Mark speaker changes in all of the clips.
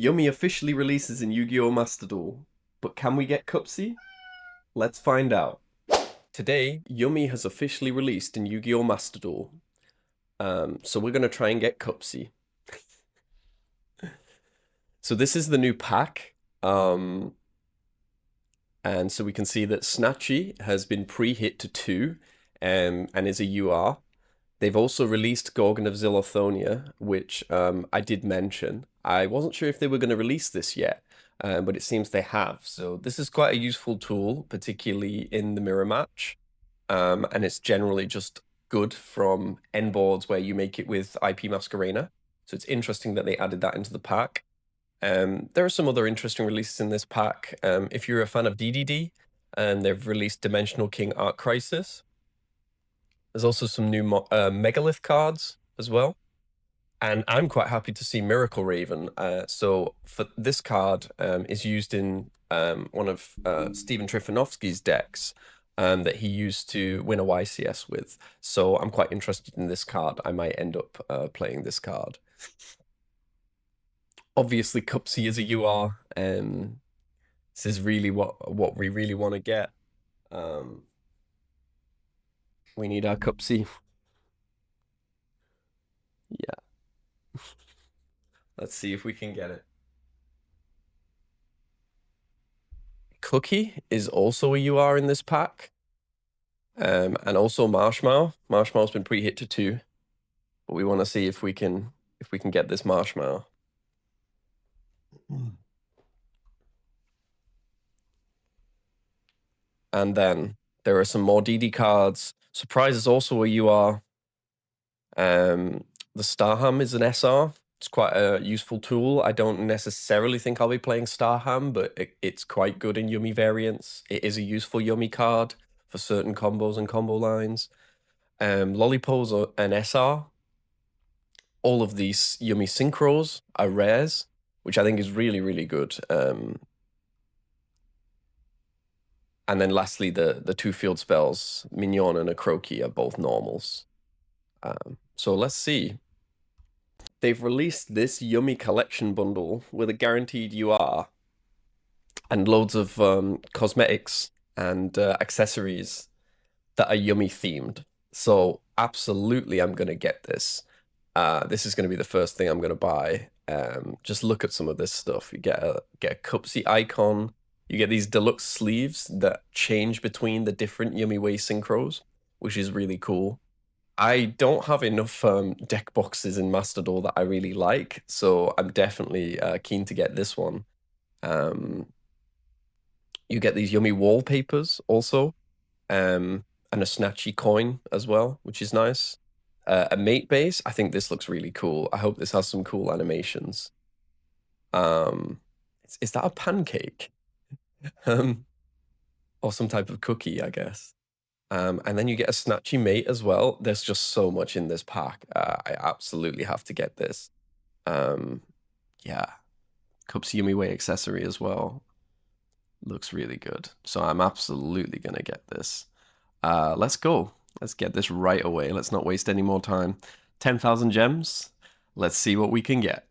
Speaker 1: Yumi officially releases in Yu-Gi-Oh! Master Duel, but can we get CUPSY? Let's find out. Today, Yumi has officially released in Yu-Gi-Oh! Master Duel, so we're going to try and get CUPSY. So this is the new pack, and so we can see that Snatchy has been pre-hit to 2 and is a UR. They've also released Gorgon of Zilothonia, which I did mention. I wasn't sure if they were going to release this yet, but it seems they have. So this is quite a useful tool, particularly in the mirror match. And it's generally just good from N boards where you make it with IP Masquerena. So it's interesting that they added that into the pack. There are some other interesting releases in this pack. If you're a fan of DDD, they've released Dimensional King Art Crisis. There's also some new Megalith cards as well. And I'm quite happy to see Miracle Raven. So for this card is used in one of Stephen Trifanovsky's decks that he used to win a YCS with. So I'm quite interested in this card. I might end up playing this card. Obviously, CUPSY is a UR. This is really what we really want to get. We need our CUPSY. Yeah. Let's see if we can get it. Cookie is also a UR in this pack. And also Marshmallow. Marshmallow's been pre-hit to 2. But we want to see if we can get this Marshmallow. And then there are some more DD cards. Surprise is also a UR. The Starham is an SR. It's quite a useful tool. I don't necessarily think I'll be playing Starham, but it's quite good in Yumi variants. It is a useful Yumi card for certain combos and combo lines. Lollipo's an SR. All of these Yumi synchros are rares, which I think is really, really good. And then lastly, the 2 field spells, Mignon and Akroki, are both normals. So let's see. They've released this Yumi collection bundle with a guaranteed UR and loads of cosmetics and accessories that are Yumi themed. So absolutely, I'm going to get this. This is going to be the first thing I'm going to buy. Just look at some of this stuff. You get a CUPSY icon. You get these deluxe sleeves that change between the different Yumi Way synchros, which is really cool. I don't have enough deck boxes in Master Duel that I really like, so I'm definitely keen to get this one. You get these Yumi wallpapers also, and a Snatchy coin as well, which is nice. A mate base, I think this looks really cool. I hope this has some cool animations. Is that a pancake? Or some type of cookie, I guess. And then you get a Snatchy mate as well. There's just so much in this pack. I absolutely have to get this. Yeah. CUPSY Yumi Way accessory as well. Looks really good. So I'm absolutely going to get this. Let's go. Let's get this right away. Let's not waste any more time. 10,000 gems. Let's see what we can get.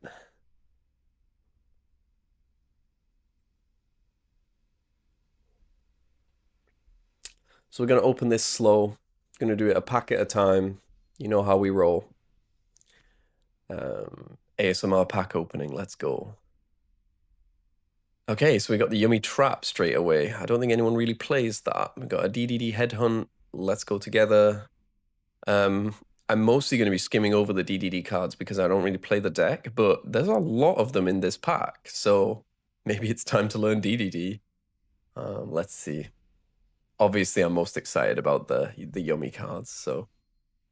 Speaker 1: So we're going to open this slow. Going to do it a pack at a time. You know how we roll. ASMR pack opening. Let's go. Okay, so we got the Yummy Trap straight away. I don't think anyone really plays that. We've got a DDD Headhunt. Let's go together. I'm mostly going to be skimming over the DDD cards because I don't really play the deck, but there's a lot of them in this pack, so maybe it's time to learn DDD. Let's see. Obviously, I'm most excited about the Yummy cards, so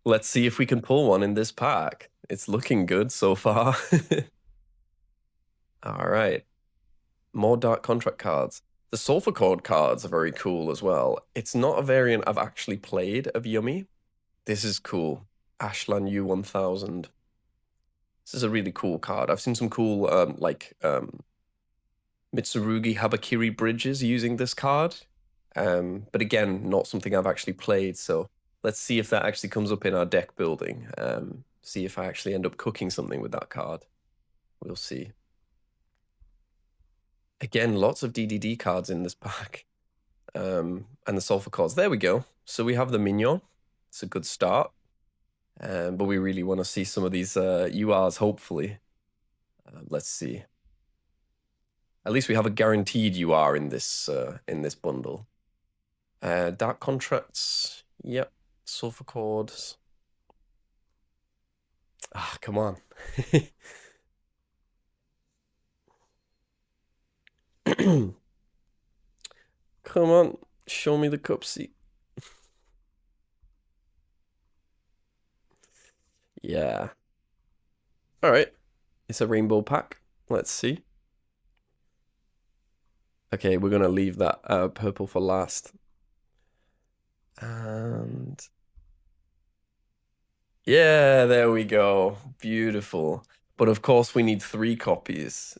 Speaker 1: let's see if we can pull one in this pack. It's looking good so far. All right. More Dark Contract cards. The Sulfur Cord cards are very cool as well. It's not a variant I've actually played of Yummy. This is cool. Ashlan U1000. This is a really cool card. I've seen some cool, Mitsurugi Habakiri bridges using this card. But again, not something I've actually played, so let's see if that actually comes up in our deck building. See if I actually end up cooking something with that card. We'll see. Again, lots of DDD cards in this pack. And the sulfur cards. There we go. So we have the Mignon. It's a good start. But we really want to see some of these URs, hopefully. Let's see. At least we have a guaranteed UR in this bundle. Dark contracts. Yep. Sulfur chords. Ah, come on. Come on. Show me the CUPSY. Yeah. All right. It's a rainbow pack. Let's see. Okay, we're gonna leave that purple for last. And yeah, there we go. Beautiful. But of course, we need 3 copies.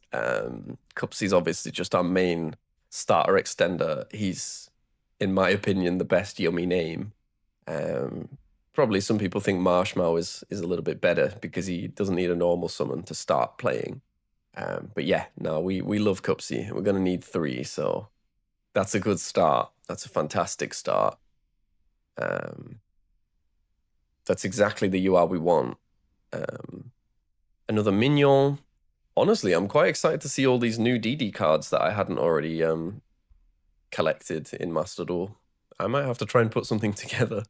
Speaker 1: Cupsy's obviously just our main starter extender. He's, in my opinion, the best Yummy name. Probably some people think Marshmallow is a little bit better because he doesn't need a normal summon to start playing. But yeah, no, we love Cupsy. We're gonna need 3, so that's a good start. That's a fantastic start. That's exactly the UR we want. Another Mignon. Honestly, I'm quite excited to see all these new DD cards that I hadn't already collected in Master Duel. I might have to try and put something together.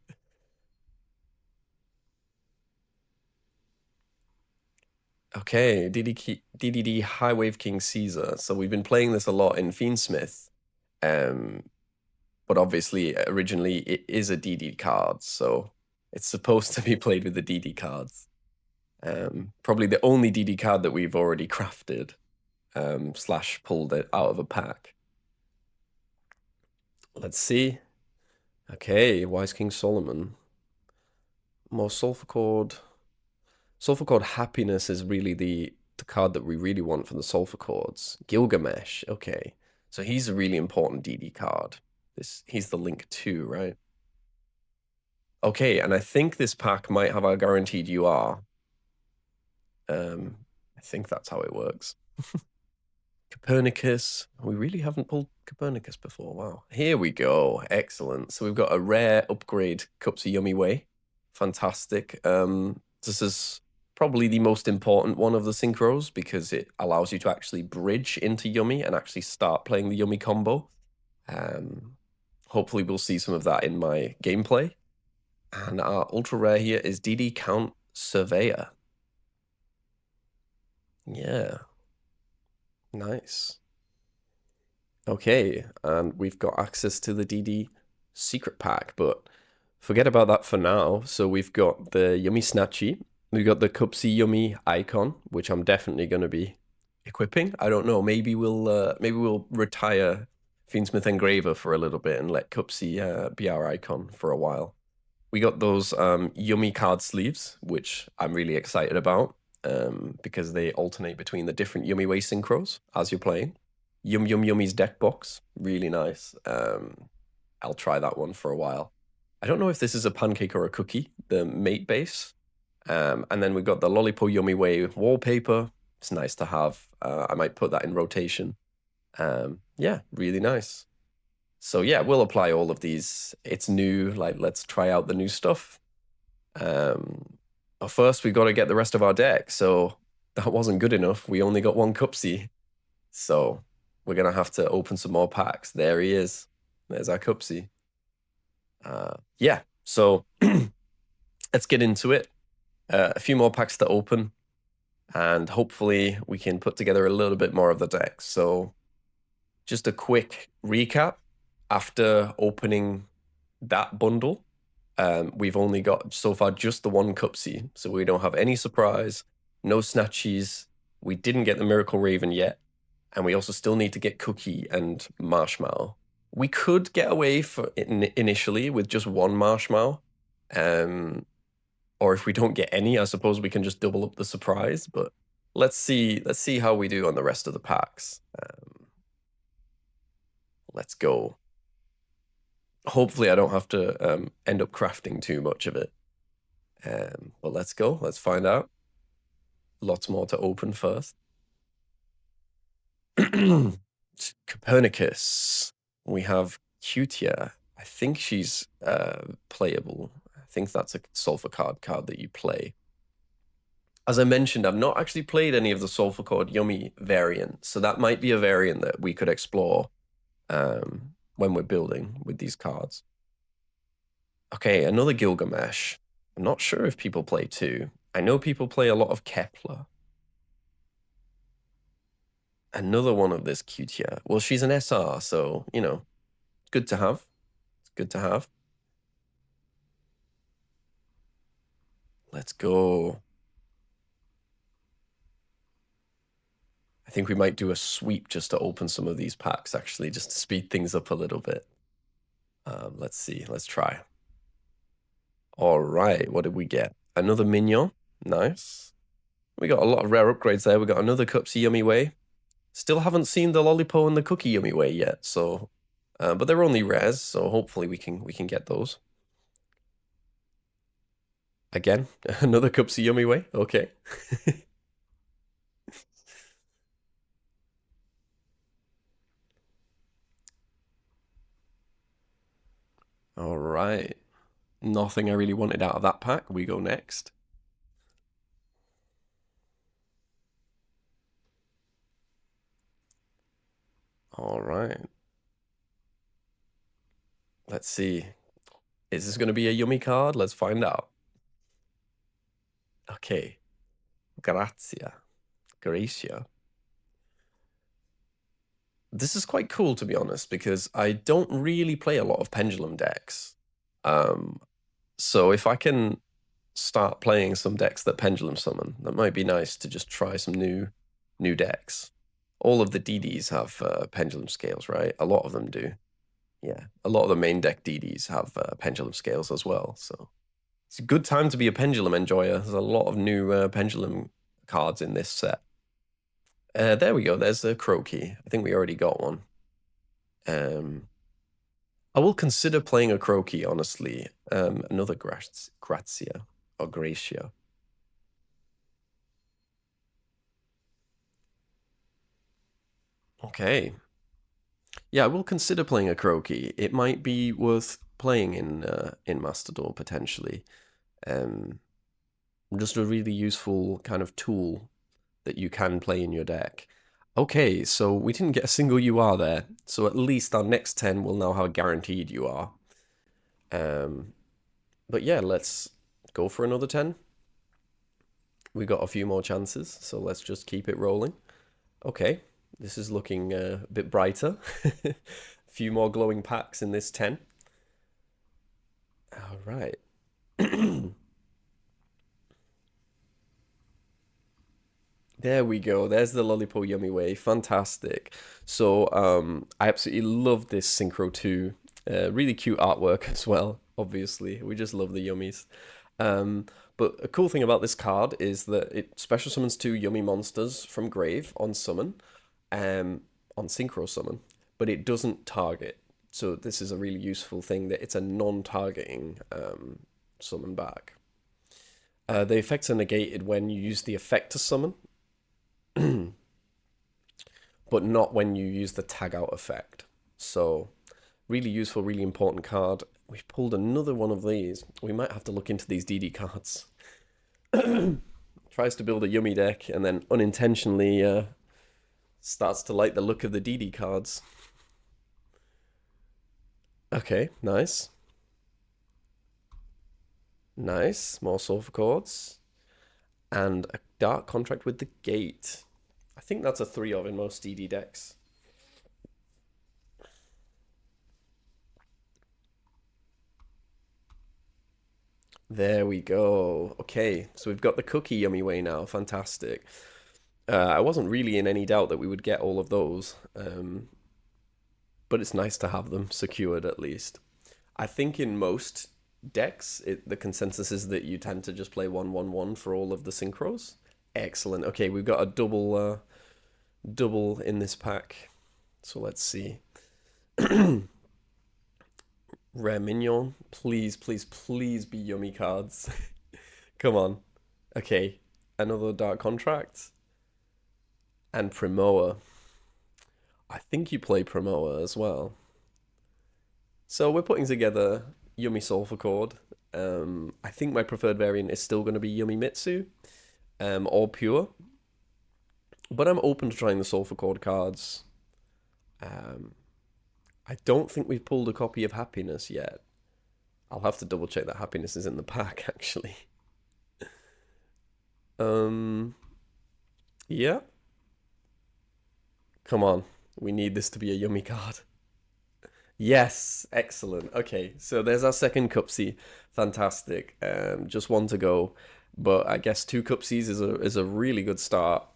Speaker 1: Okay, DDD High Wave King Caesar. So we've been playing this a lot in Fiendsmith. But obviously, originally, it is a DD card, so it's supposed to be played with the DD cards. Probably the only DD card that we've already crafted / pulled it out of a pack. Let's see. Okay, Wise King Solomon. More Sulfur Chord. Sulfur Chord Happiness is really the card that we really want from the Sulfur Chords. Gilgamesh, okay. So he's a really important DD card. He's the Link 2, right? Okay, and I think this pack might have our guaranteed UR. I think that's how it works. Copernicus. We really haven't pulled Copernicus before. Wow. Here we go. Excellent. So we've got a rare upgrade CUPSY Yummy Way. Fantastic. This is probably the most important one of the synchros because it allows you to actually bridge into Yummy and actually start playing the Yummy combo. Hopefully we'll see some of that in my gameplay. And our ultra rare here is DD Count Surveyor. Yeah. Nice. Okay, and we've got access to the DD secret pack, but forget about that for now. So we've got the Yummy Snatchy, we've got the CUPSY Yummy icon, which I'm definitely going to be equipping. I don't know, maybe we'll retire Fiendsmith Engraver for a little bit and let CUPSY be our icon for a while. We got those Yummy card sleeves, which I'm really excited about because they alternate between the different Yummy Way synchros as you're playing. Yum Yum Yummy's deck box, really nice. I'll try that one for a while. I don't know if this is a pancake or a cookie, the mate base. And then we've got the Lollipo Yummy Way wallpaper. It's nice to have. I might put that in rotation. Yeah, really nice. So yeah, we'll apply all of these. It's new, like let's try out the new stuff. But first we've got to get the rest of our deck. So that wasn't good enough. We only got 1 CUPSY. So we're gonna have to open some more packs. There he is. There's our CUPSY. Yeah, so let's get into it. A few more packs to open, and hopefully we can put together a little bit more of the deck. So just a quick recap. After opening that bundle, we've only got so far just the 1 CUPSY, so we don't have any surprise, no snatchies. We didn't get the Miracle Raven yet, and we also still need to get Cookie and Marshmallow. We could get away initially with just 1 Marshmallow, or if we don't get any, I suppose we can just double up the surprise. But let's see how we do on the rest of the packs. Let's go. Hopefully I don't have to end up crafting too much of it. But let's go. Let's find out. Lots more to open first. Copernicus. We have Cutia. I think she's playable. I think that's a Sulfur card that you play. As I mentioned, I've not actually played any of the Sulfur Cord Yummy variants, so that might be a variant that we could explore when we're building with these cards. Okay, another Gilgamesh. I'm not sure if people play two. I know people play a lot of Kepler. Another one of this Cutia. Well, she's an SR, so, you know, good to have. It's good to have. Let's go. I think we might do a sweep just to open some of these packs, actually, just to speed things up a little bit. Let's see. Let's try. All right. What did we get? Another Minion. Nice. We got a lot of rare upgrades there. We got another CUPSY Yummy Way. Still haven't seen the Lollipop and the Cookie Yummy Way yet, so... but they're only rares, so hopefully we can get those. Again, another CUPSY Yummy Way. Okay. All right. Nothing I really wanted out of that pack. We go next. All right. Let's see. Is this going to be a yummy card? Let's find out. Okay. Grazia. Gracia. This is quite cool, to be honest, because I don't really play a lot of pendulum decks. So if I can start playing some decks that pendulum summon, that might be nice to just try some new decks. All of the DDs have pendulum scales, right? A lot of them do. Yeah, a lot of the main deck DDs have pendulum scales as well. So it's a good time to be a pendulum enjoyer. There's a lot of new pendulum cards in this set. There we go. There's a Croaky. I think we already got one. I will consider playing a Croaky, honestly. Another Grazia or Gracia. Okay. Yeah, I will consider playing a Croaky. It might be worth playing in Master Duel potentially. Um, just a really useful kind of tool that you can play in your deck. Okay, so we didn't get a single UR there, so at least our next 10 will now have a guaranteed UR. But yeah, let's go for another 10. We got a few more chances, so let's just keep it rolling. Okay, this is looking a bit brighter. A few more glowing packs in this 10. All right. There we go. There's the Lollipop Yummy Way. Fantastic. So I absolutely love this Synchro 2. Really cute artwork as well, obviously. We just love the yummies. But a cool thing about this card is that it special summons 2 yummy monsters from grave on summon, on Synchro summon, but it doesn't target. So this is a really useful thing that it's a non-targeting summon back. The effects are negated when you use the effect to summon, but not when you use the tag out effect. So really useful, really important card. We've pulled another one of these. We might have to look into these DD cards. Tries to build a yummy deck and then unintentionally starts to like the look of the DD cards. Okay, nice. Nice. More sulfur chords. And a dark contract with the gate. I think that's a 3 of in most DD decks. There we go. Okay, so we've got the Cookie Yummy Way now. Fantastic. I wasn't really in any doubt that we would get all of those, but it's nice to have them secured at least. I think in most decks, the consensus is that you tend to just play 1/1/1 for all of the synchros. Excellent. Okay, we've got a double in this pack. So let's see. Rare Mignon. Please, please, please be yummy cards. Come on. Okay, another Dark Contract. And Primoa. I think you play Promoa as well. So we're putting together Yummy Sulfur Cord. I think my preferred variant is still going to be Yummy Mitsu, or Pure. But I'm open to trying the Sulfur Cord cards. Um, I don't think we've pulled a copy of Happiness yet. I'll have to double check that Happiness is in the pack, actually. Yeah. Come on. We need this to be a Yummy card. Yes, excellent. Okay, so there's our second CUPSY. Fantastic. Just one to go, but I guess two CUPSYs is a really good start.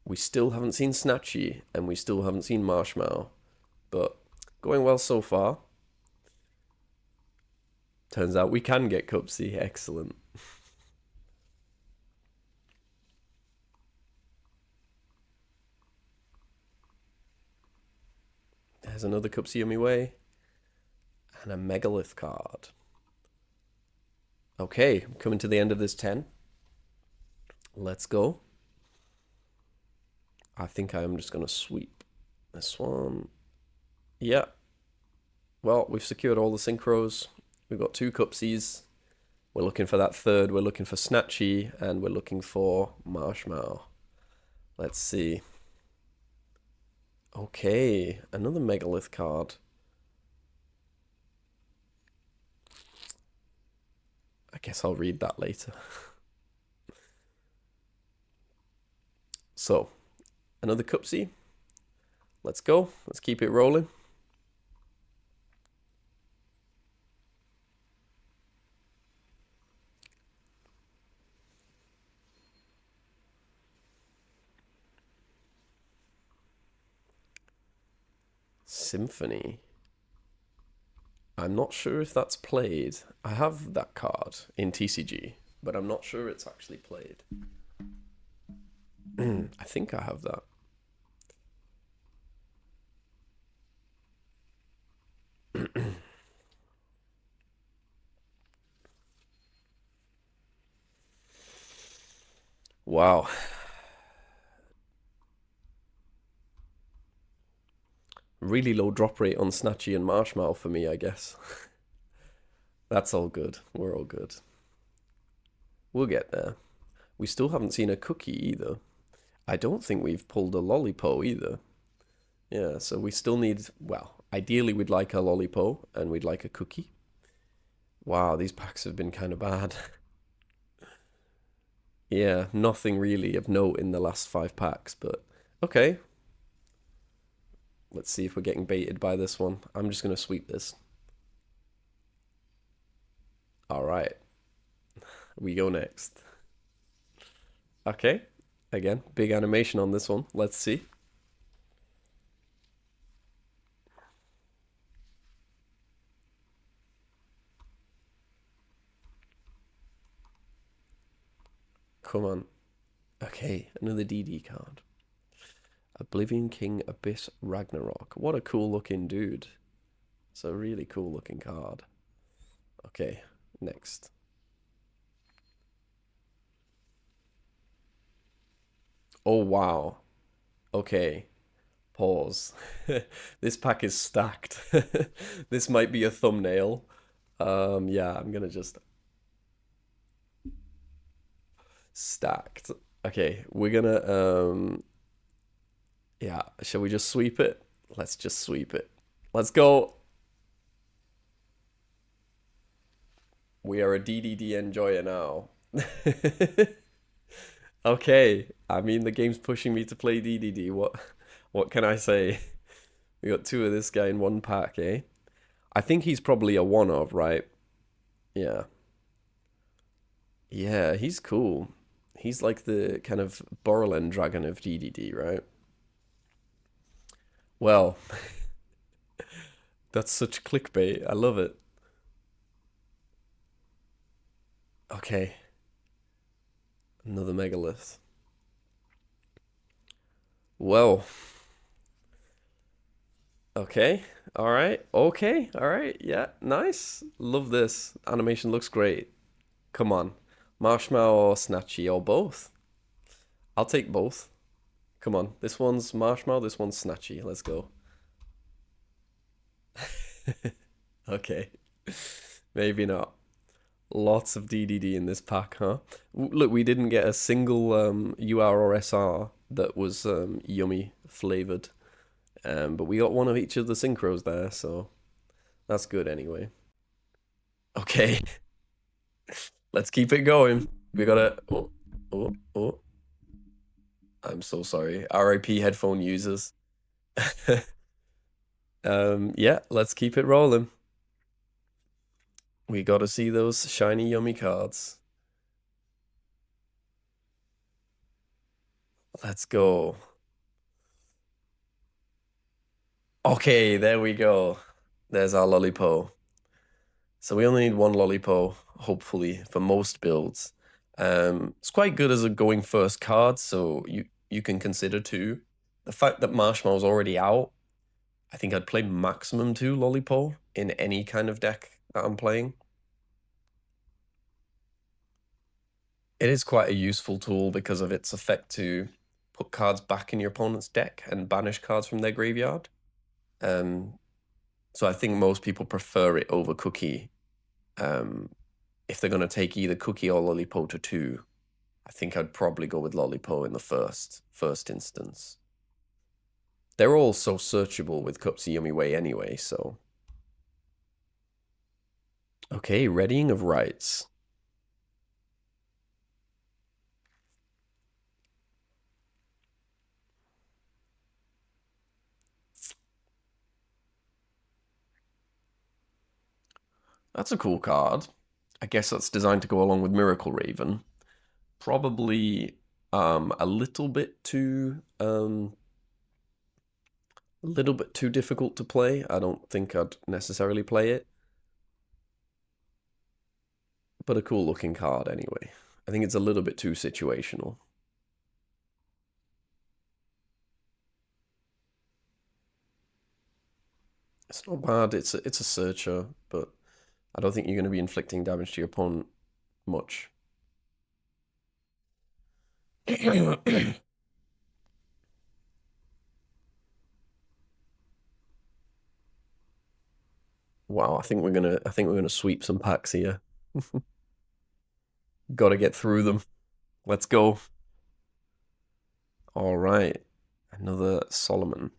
Speaker 1: We still haven't seen Snatchy, and we still haven't seen Marshmallow, but going well so far. Turns out we can get CUPSY. Excellent. There's another CUPSY Yummy Way, and a Megalith card. Okay, coming to the end of this 10. Let's go. I think I am just going to sweep this one. Yeah. Well, we've secured all the synchros. We've got two CUPSYs. We're looking for that third. We're looking for Snatchy, and we're looking for Marshmallow. Let's see. Okay, another Megalith card. I guess I'll read that later. So, another CUPSY. Let's go. Let's keep it rolling. Symphony. I'm not sure if that's played. I have that card in TCG, but I'm not sure it's actually played. I think I have that. Wow. Really low drop rate on Snatchy and Marshmallow for me, I guess. That's all good. We're all good. We'll get there. We still haven't seen a cookie either. I don't think we've pulled a Lollipo either. Yeah, so we still need, well, ideally we'd like a Lollipo and we'd like a cookie. Wow, these packs have been kind of bad. Yeah, nothing really of note in the last 5 packs, but okay. Let's see if we're getting baited by this one. I'm just going to sweep this. All right. We go next. Okay. Again, big animation on this one. Let's see. Come on. Okay, another DD card. Oblivion King Abyss Ragnarok. What a cool looking dude. It's a really cool looking card. Okay, next. Oh, wow. Okay, pause. This pack is stacked. This might be a thumbnail. Yeah, I'm gonna just stacked. Okay, we're gonna yeah, shall we just sweep it? Let's just sweep it. Let's go. We are a DDD enjoyer now. Okay, I mean the game's pushing me to play DDD. What can I say? We got 2 of this guy in 1 pack, eh? I think he's probably a one of, right? Yeah. Yeah, he's cool. He's like the kind of Borderland dragon of DDD, right? Well, that's such clickbait. I love it. Okay, another megalith. Well, okay, all right, okay, all right, yeah, nice. Love this. Animation looks great. Come on, Marshmallow or Snatchy or both. I'll take both. Come on. This one's Marshmallow, this one's Snatchy. Let's go. Okay. Maybe not. Lots of DDD in this pack, huh? Look, we didn't get a single UR or SR that was yummy flavored. But we got one of each of the synchros there, so that's good anyway. Okay, let's keep it going. We gotta. Oh, oh, oh. I'm so sorry. RIP headphone users. Yeah, let's keep it rolling. We gotta see those shiny, yummy cards. Let's go. Okay, there we go. There's our Lollipo. So we only need one Lollipo, hopefully, for most builds. It's quite good as a going first card, so you can consider two. The fact that Marshmallow's already out, I think I'd play maximum two Lollipo in any kind of deck that I'm playing. It is quite a useful tool because of its effect to put cards back in your opponent's deck and banish cards from their graveyard. So I think most people prefer it over Cookie. If they're going to take either Cookie or Lollipo to two, I think I'd probably go with Lollipo in the first instance. They're all so searchable with CUPSY Yummy Way anyway, so. Okay, Readying of Rights. That's a cool card. I guess that's designed to go along with Miracle Raven. Probably a little bit too difficult to play. I don't think I'd necessarily play it. But a cool looking card anyway. I think it's a little bit too situational. It's not bad. It's a searcher, but I don't think you're going to be inflicting damage to your opponent much. Wow, I think we're gonna sweep some packs here. Got to get through them. Let's go. All right, another Solomon.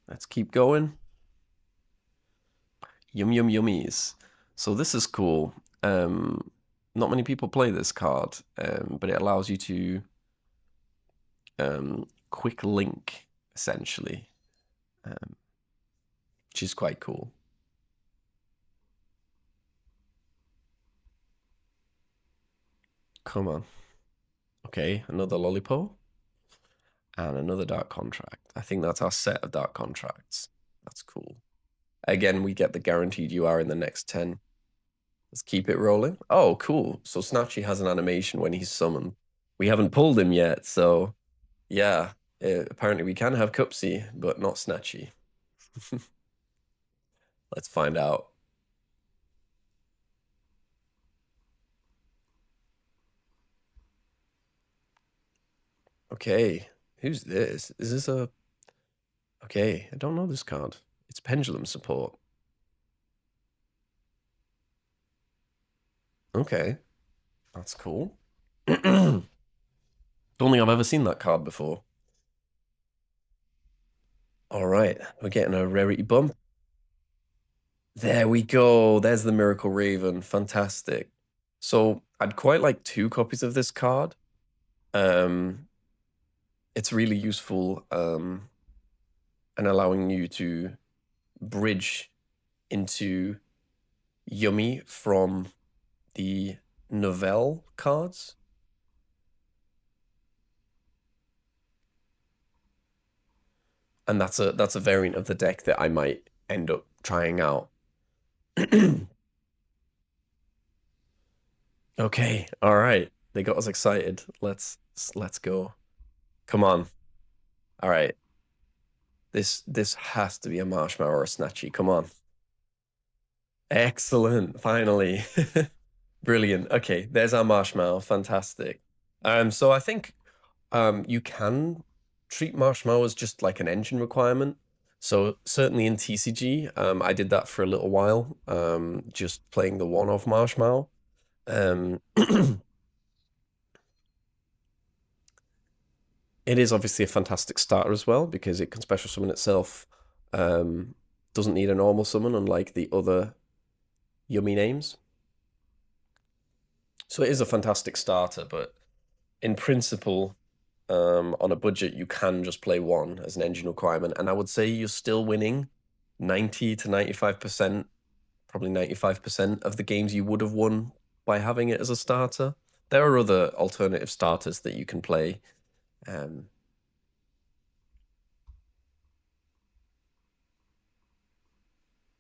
Speaker 1: Let's keep going. Yum yum yummies. So this is cool. Not many people play this card, but it allows you to quick link essentially, which is quite cool. Come on. Okay, another Lollipo and another Dark Contract. I think that's our set of Dark Contracts. That's cool. Again, we get the guaranteed UR in the next 10. Let's keep it rolling. Oh, cool. So Snatchy has an animation when he's summoned. We haven't pulled him yet, so yeah. Apparently we can have CUPSY, but not Snatchy. Let's find out. Okay, who's this? Is this a... Okay, I don't know this card. It's Pendulum Support. Okay, that's cool. Don't think I've ever seen that card before. All right, we're getting a rarity bump. There we go. There's the Miracle Raven. Fantastic. So I'd quite like two copies of this card. It's really useful and allowing you to bridge into Yummy from the Novell cards. And that's a variant of the deck that I might end up trying out. Okay, all right. They got us excited. Let's go. Come on. All right. This has to be a Marshmallow or a Snatchy. Come on. Excellent. Finally. Brilliant. Okay, there's our marshmallow. Fantastic. So I think you can treat marshmallow as just like an engine requirement. So certainly in TCG, I did that for a little while, just playing the one-off marshmallow. Um, it is obviously a fantastic starter as well because it can special summon itself. Um, doesn't need a normal summon, unlike the other yummy names. So it is a fantastic starter, but in principle, on a budget, you can just play one as an engine requirement. And I would say you're still winning 90 to 95%, probably 95% of the games you would have won by having it as a starter. There are other alternative starters that you can play. Um,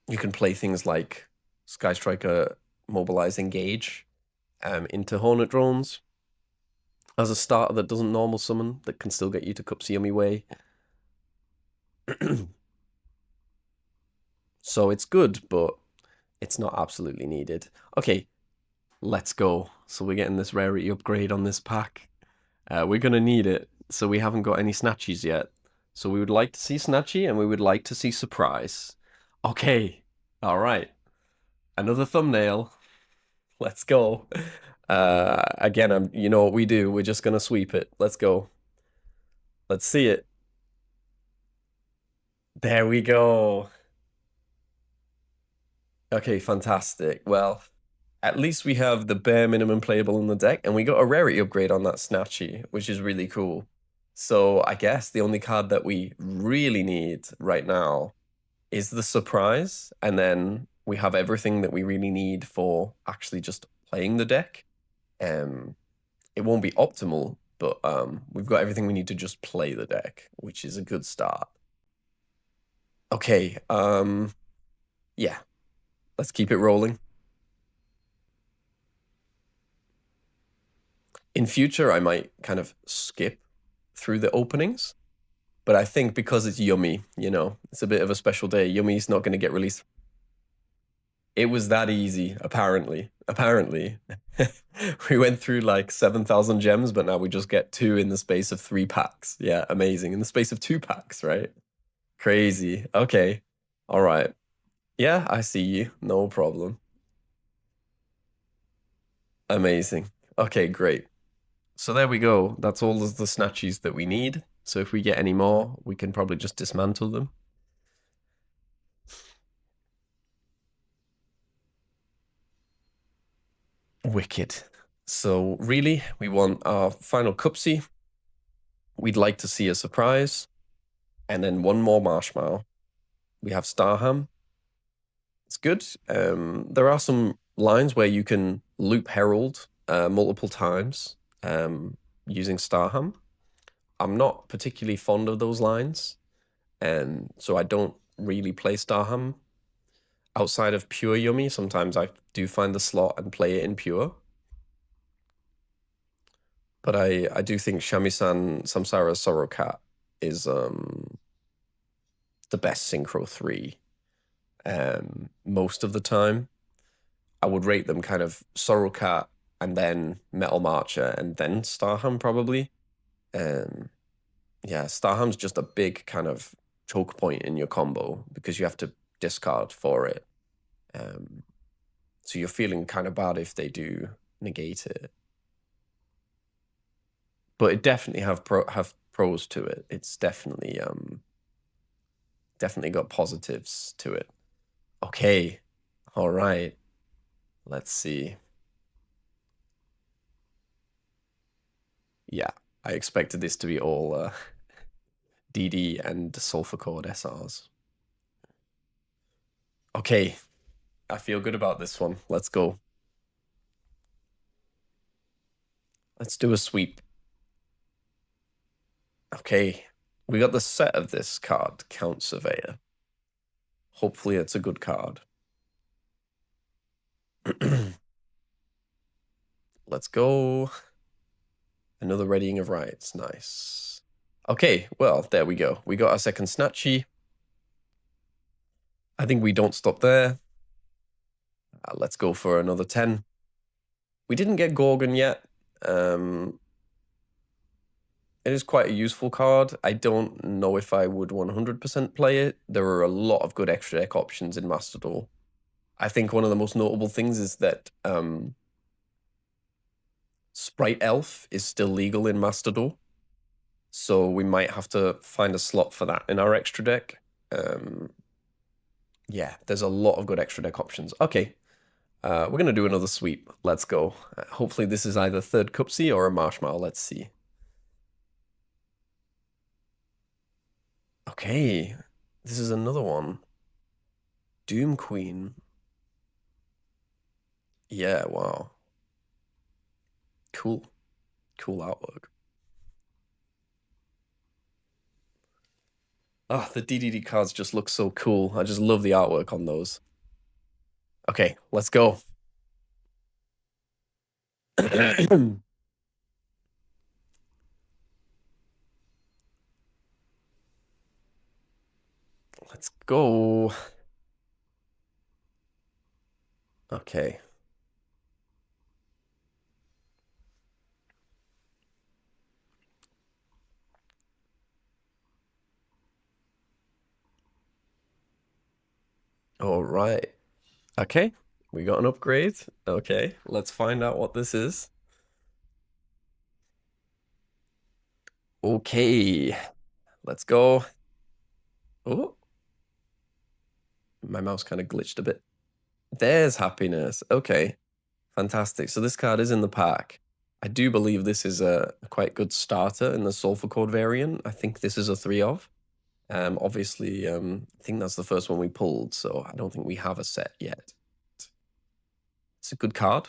Speaker 1: you can play things like Sky Striker Mobilize Engage into Hornet Drones as a starter that doesn't normal summon, that can still get you to CUPSY Yummy Way. So it's good, but it's not absolutely needed. Okay, let's go. So we're getting this rarity upgrade on this pack. We're going to need it. So we haven't got any Snatchies yet. So we would like to see Snatchy and we would like to see Surprise. Okay, all right. Another thumbnail. Let's go. Again, you know what we do. We're just going to sweep it. Let's go. Let's see it. There we go. Okay, fantastic. Well, at least we have the bare minimum playable in the deck, and we got a rarity upgrade on that Snatchy, which is really cool. So I guess the only card that we really need right now is the surprise, and then we have everything that we really need for actually just playing the deck. Um, it won't be optimal, but we've got everything we need to just play the deck, which is a good start. Okay, yeah, let's keep it rolling. In future, I might kind of skip through the openings, but I think because it's Yummy, you know, it's a bit of a special day. Yummy's not going to get released. It was that easy, apparently. Apparently. We went through like 7,000 gems, but now we just get two in the space of 3 packs. Yeah, amazing. In the space of 2 packs, right? Crazy. Okay. All right. Yeah, I see you. No problem. Amazing. Okay, great. So there we go. That's all of the snatchies that we need. So if we get any more, we can probably just dismantle them. Wicked. So really, we want our final CUPSY. We'd like to see a surprise. And then one more marshmallow. We have Starham. It's good. There are some lines where you can loop Herald multiple times using Starham. I'm not particularly fond of those lines, and so I don't really play Starham outside of pure Yummy. Sometimes I do find the slot and play it in pure. But I do think Shamisen Samsara Sorrow Cat is the best Synchro 3 most of the time. I would rate them kind of Sorrow Cat and then Metal Marcher and then Starham probably. Um, yeah, Starham's just a big kind of choke point in your combo because you have to discard for it. So you're feeling kind of bad if they do negate it. But it definitely have pros to it. It's definitely definitely got positives to it. Okay. All right. Let's see. Yeah, I expected this to be all DD and Sulfur Cord SRs. Okay, I feel good about this one. Let's go. Let's do a sweep. Okay, we got the set of this card, Count Surveyor. Hopefully it's a good card. Let's go. Another Readying of Rights. Nice. Okay, well, there we go. We got our second Snatchy. I think we don't stop there. Let's go for another 10. We didn't get Gorgon yet. It is quite a useful card. I don't know if I would 100% play it. There are a lot of good extra deck options in Master Duel. I think one of the most notable things is that Sprite Elf is still legal in Master Duel. So we might have to find a slot for that in our extra deck. Yeah, there's a lot of good extra deck options. Okay, we're going to do another sweep. Let's go. Hopefully this is either third CUPSY or a Marshmallow. Let's see. Okay, this is another one. Doom Queen. Yeah, wow. Cool. Cool artwork. Oh, the DDD cards just look so cool. I just love the artwork on those. Okay, let's go. Let's go. Okay. All right. Okay, we got an upgrade. Okay, let's find out what this is. Okay, let's go. Oh, my mouse kind of glitched a bit. There's happiness. Okay, fantastic. So this card is in the pack. I do believe this is a quite good starter in the Sulfur Code variant. I think this is a 3 of. Obviously, I think that's the first one we pulled, so I don't think we have a set yet. It's a good card.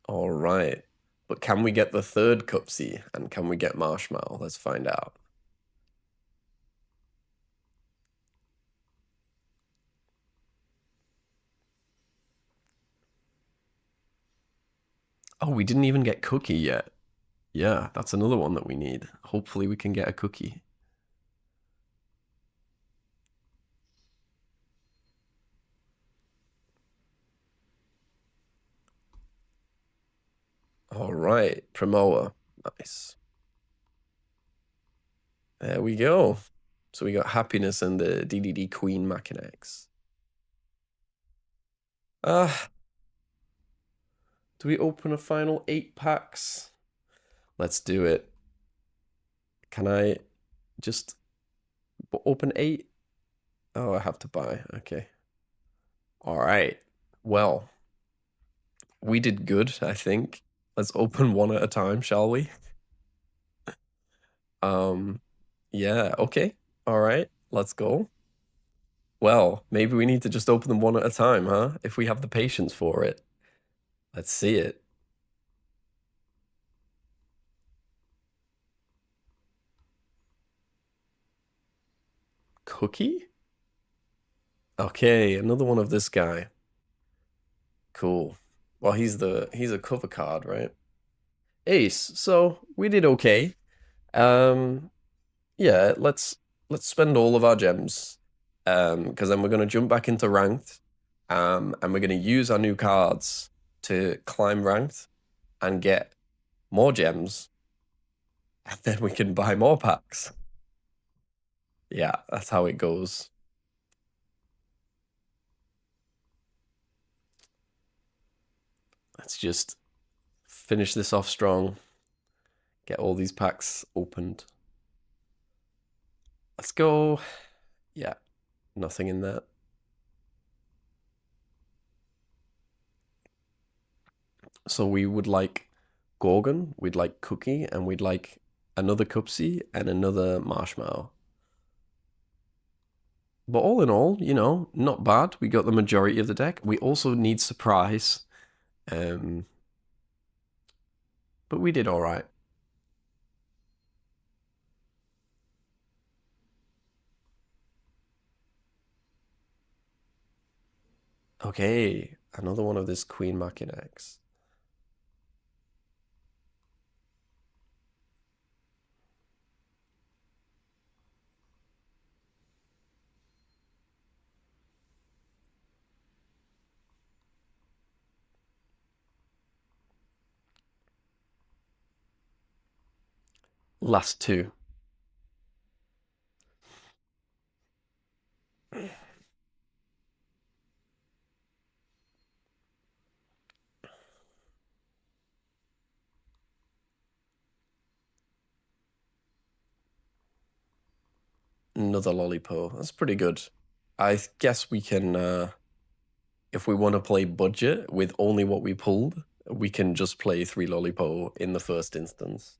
Speaker 1: All right. But can we get the third CUPSY? And can we get Marshmallow? Let's find out. Oh, we didn't even get Cookie yet. Yeah, that's another one that we need. Hopefully we can get a Cookie. All right, Promoa. Nice. There we go. So we got Happiness and the DDD Queen Machinex. Do we open a final 8 packs? Let's do it. Can I just open 8? Oh, I have to buy. Okay. All right. Well, we did good, I think. Let's open one at a time, shall we? Yeah, okay. All right, let's go. Well, maybe we need to just open them one at a time, huh? If we have the patience for it. Let's see it. Cookie? Okay, another one of this guy. Cool. Well, he's a cover card, right? Ace. So we did okay. Um, yeah, let's spend all of our gems. Because then we're gonna jump back into ranked. And we're gonna use our new cards to climb ranked and get more gems. And then we can buy more packs. Yeah, that's how it goes. Let's just finish this off strong. Get all these packs opened. Let's go. Yeah, nothing in there. So we would like Gorgon, we'd like Cookie, and we'd like another CUPSY and another Marshmallow. But all in all, you know, not bad. We got the majority of the deck. We also need Surprise. But we did all right. Okay, another one of this Queen Machinex. Last two. Another Lollipop. That's pretty good. I guess we can, if we want to play budget with only what we pulled, we can just play 3 Lollipop in the first instance.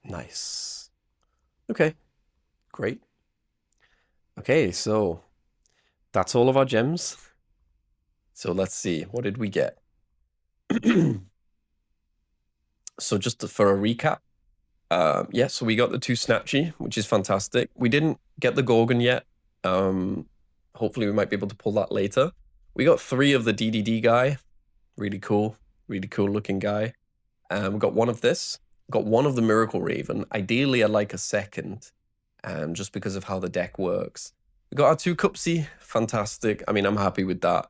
Speaker 1: Nice. Okay, great. Okay, so that's all of our gems. So let's see, what did we get? So just for a recap, yeah, so we got the 2 Snatchy, which is fantastic. We didn't get the Gorgon yet. Hopefully we might be able to pull that later. We got 3 of the DDD guy. Really cool looking guy. We got 1 of this. Got 1 of the Miracle Raven. Ideally, I'd like a second, just because of how the deck works. We got our 2 CUPSY. Fantastic. I mean, I'm happy with that.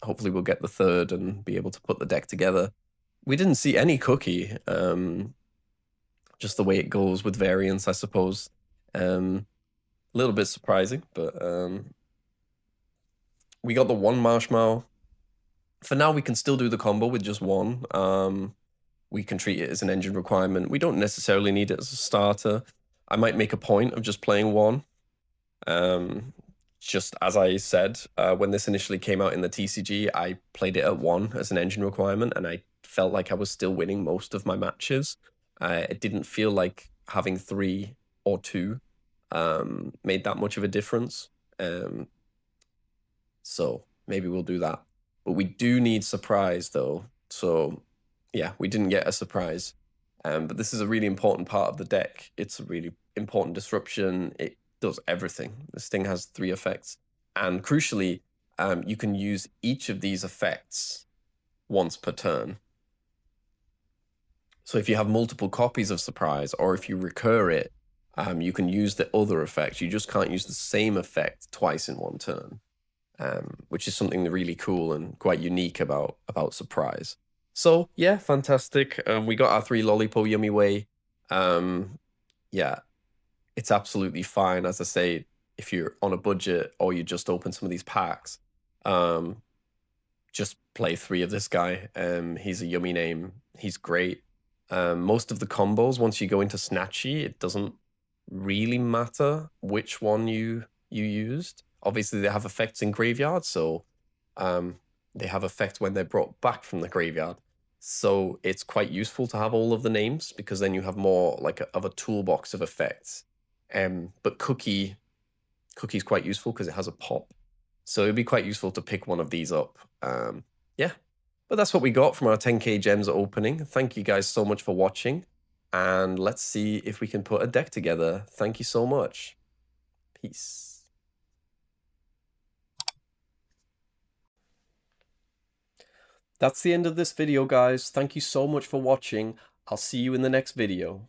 Speaker 1: Hopefully we'll get the 3rd and be able to put the deck together. We didn't see any Cookie. Just the way it goes with variants, I suppose. A little bit surprising, but we got the 1 Marshmallow. For now, we can still do the combo with just 1. We can treat it as an engine requirement. We don't necessarily need it as a starter. I might make a point of just playing 1. Just as I said, when this initially came out in the TCG, I played it at 1 as an engine requirement, and I felt like I was still winning most of my matches. It didn't feel like having 3 or 2 made that much of a difference. So maybe we'll do that. But we do need surprise, though. So yeah, we didn't get a surprise. But this is a really important part of the deck. It's a really important disruption. It does everything. This thing has 3 effects. And crucially, you can use each of these effects once per turn. So if you have multiple copies of surprise, or if you recur it, you can use the other effect. You just can't use the same effect twice in one turn, which is something really cool and quite unique about surprise. So yeah, fantastic. We got our 3 Lollipop Yummy Way. Yeah, it's absolutely fine. As I say, if you're on a budget or you just open some of these packs, just play 3 of this guy. He's a yummy name. He's great. Most of the combos, once you go into Snatchy, it doesn't really matter which one you used. Obviously, they have effects in graveyard, so they have effect when they're brought back from the graveyard. So it's quite useful to have all of the names, because then you have more like of a toolbox of effects. But Cookie's quite useful because it has a pop. So it'd be quite useful to pick one of these up. Yeah. But that's what we got from our 10K gems opening. Thank you guys so much for watching. And let's see if we can put a deck together. Thank you so much. Peace. That's the end of this video, guys. Thank you so much for watching. I'll see you in the next video.